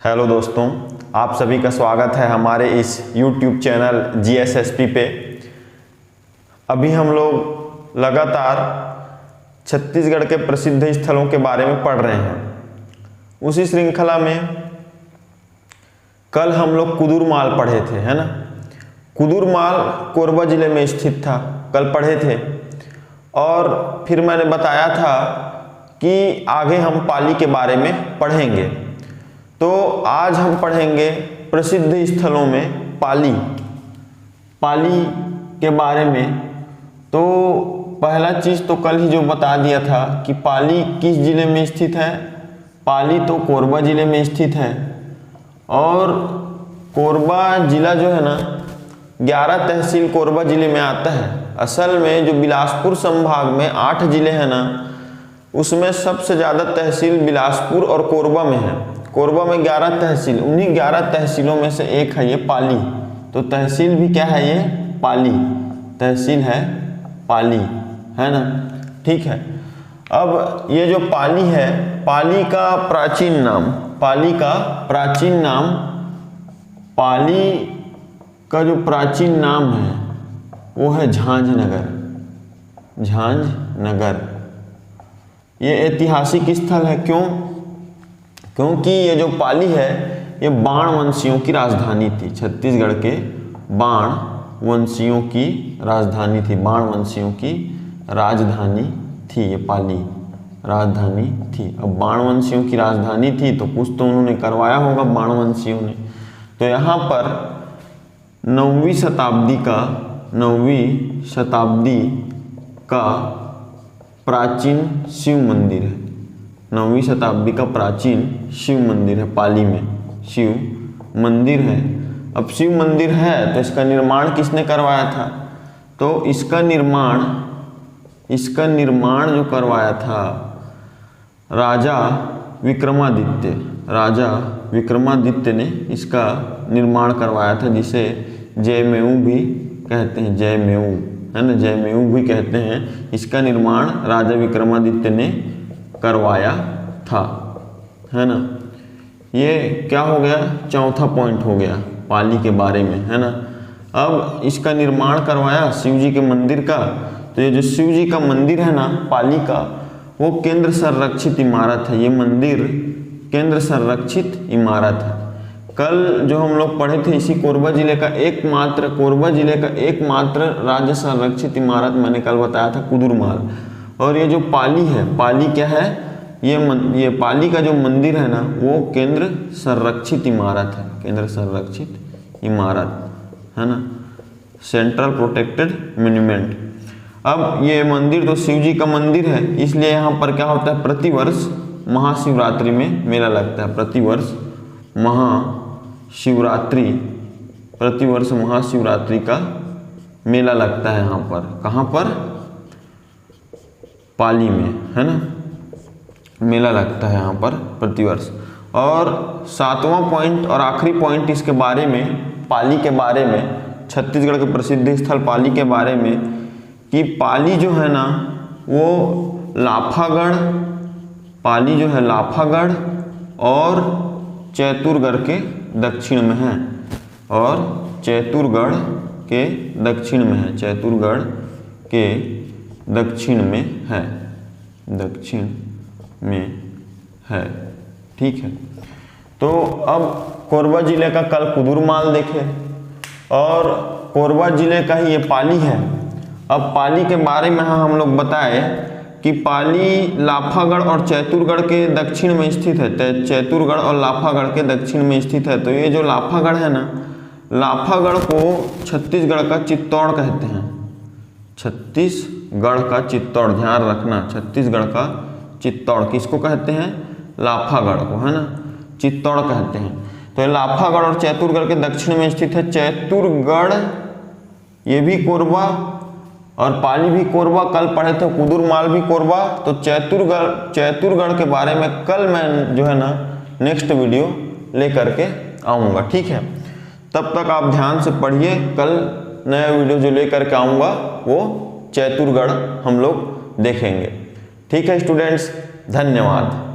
Hello दोस्तों, आप सभी का स्वागत है हमारे इस YouTube चैनल GSSP पे। अभी हम लोग लगातार छत्तीसगढ़ के प्रसिद्ध स्थलों के बारे में पढ़ रहे हैं। उसी श्रृंखला में कल हम लोग कुदुरमाल पढ़े थे, है ना। कुदुरमाल कोरबा जिले में स्थित था, कल पढ़े थे। और फिर मैंने बताया था कि आगे हम पाली के बारे में पढ़ेंगे। तो आज हम पढ़ेंगे प्रसिद्ध स्थलों में पाली के बारे में। तो पहला चीज़ तो कल ही जो बता दिया था कि पाली किस जिले में स्थित है। पाली तो कोरबा जिले में स्थित है। और कोरबा जिला जो है ना, 11 तहसील कोरबा जिले में आता है। असल में जो बिलासपुर संभाग में 8 जिले हैं ना, उसमें सबसे ज़्यादा तहसील बिलासपुर और कोरबा में है। कोरबा में 11 तहसील, उन्हीं 11 तहसीलों में से एक है ये पाली। तो तहसील भी क्या है, ये पाली तहसील है, पाली, है ना। ठीक है। अब ये जो पाली है, पाली का प्राचीन नाम, पाली का प्राचीन नाम, पाली का जो प्राचीन नाम है वो है झांझनगर। झांझनगर ये ऐतिहासिक स्थल है। क्योंकि ये जो पाली है ये बाण वंशियों की राजधानी थी। छत्तीसगढ़ के बाण वंशियों की राजधानी थी। बाण वंशियों की राजधानी थी ये पाली, राजधानी थी। अब बाण वंशियों की राजधानी थी तो कुछ तो उन्होंने करवाया होगा बाण वंशियों ने। तो यहाँ पर 9वीं शताब्दी का प्राचीन शिव मंदिर है। 9वीं शताब्दी का प्राचीन शिव मंदिर है। पाली में शिव मंदिर है। अब शिव मंदिर है तो इसका निर्माण किसने करवाया था? तो इसका निर्माण जो करवाया था राजा विक्रमादित्य ने इसका निर्माण करवाया था, जिसे जयमेऊ भी कहते हैं। जयमेऊ, है ना, जयमेऊ भी कहते हैं। इसका निर्माण राजा विक्रमादित्य ने करवाया था, है ना। ये क्या हो गया, चौथा पॉइंट हो गया पाली के बारे में, है ना। अब इसका निर्माण करवाया शिव जी के मंदिर का। तो ये जो शिव जी का मंदिर है ना पाली का, वो केंद्र संरक्षित इमारत है। ये मंदिर केंद्र संरक्षित इमारत है। कल जो हम लोग पढ़े थे इसी कोरबा जिले का एकमात्र राज्य संरक्षित इमारत मैंने कल बताया था, कुदुरमाल। और ये जो पाली है, पाली क्या है, ये पाली का जो मंदिर है ना वो केंद्र संरक्षित इमारत है। केंद्र संरक्षित इमारत, है ना, सेंट्रल प्रोटेक्टेड मॉन्यूमेंट। अब ये मंदिर तो शिव जी का मंदिर है, इसलिए यहाँ पर क्या होता है, प्रतिवर्ष महाशिवरात्रि में मेला लगता है। प्रतिवर्ष महाशिवरात्रि का मेला लगता है यहाँ पर। कहाँ पर? पाली में, है ना, मेला लगता है यहाँ पर प्रतिवर्ष। और 7वां पॉइंट और आखिरी पॉइंट इसके बारे में, पाली के बारे में, छत्तीसगढ़ के प्रसिद्ध स्थल पाली के बारे में, कि पाली जो है ना वो लाफागढ़, पाली जो है लाफागढ़ और चैतुरगढ़ के दक्षिण में है। और चैतुरगढ़ के दक्षिण में है। चैतुरगढ़ के दक्षिण में है। दक्षिण में है। ठीक है। तो अब कोरबा जिले का कल कुदुरमाल देखे और कोरबा जिले का ही ये पाली है। अब पाली के बारे में हम लोग बताए कि पाली लाफागढ़ और चैतुरगढ़ के दक्षिण में स्थित है। चैतुरगढ़ और लाफागढ़ के दक्षिण में स्थित है। तो ये जो लाफागढ़ है ना, लाफागढ़ को छत्तीसगढ़ का चित्तौड़ कहते हैं। छत्तीसगढ़ का चित्तौड़, ध्यान रखना, छत्तीसगढ़ का चित्तौड़ किसको कहते हैं? लाफागढ़ को, है ना, चित्तौड़ कहते हैं। तो लाफागढ़ और चैतुरगढ़ के दक्षिण में स्थित है। चैतुरगढ़ ये भी कोरबा और पाली भी कोरबा। कल पढ़े थे कुदुरमाल भी कोरबा। तो चैतुरगढ़ के बारे में कल मैं जो है ना नेक्स्ट वीडियो लेकर के आऊँगा। ठीक है, तब तक आप ध्यान से पढ़िए। कल नया वीडियो जो लेकर के आऊँगा वो चैतुरगढ़ हम लोग देखेंगे। ठीक है स्टूडेंट्स, धन्यवाद।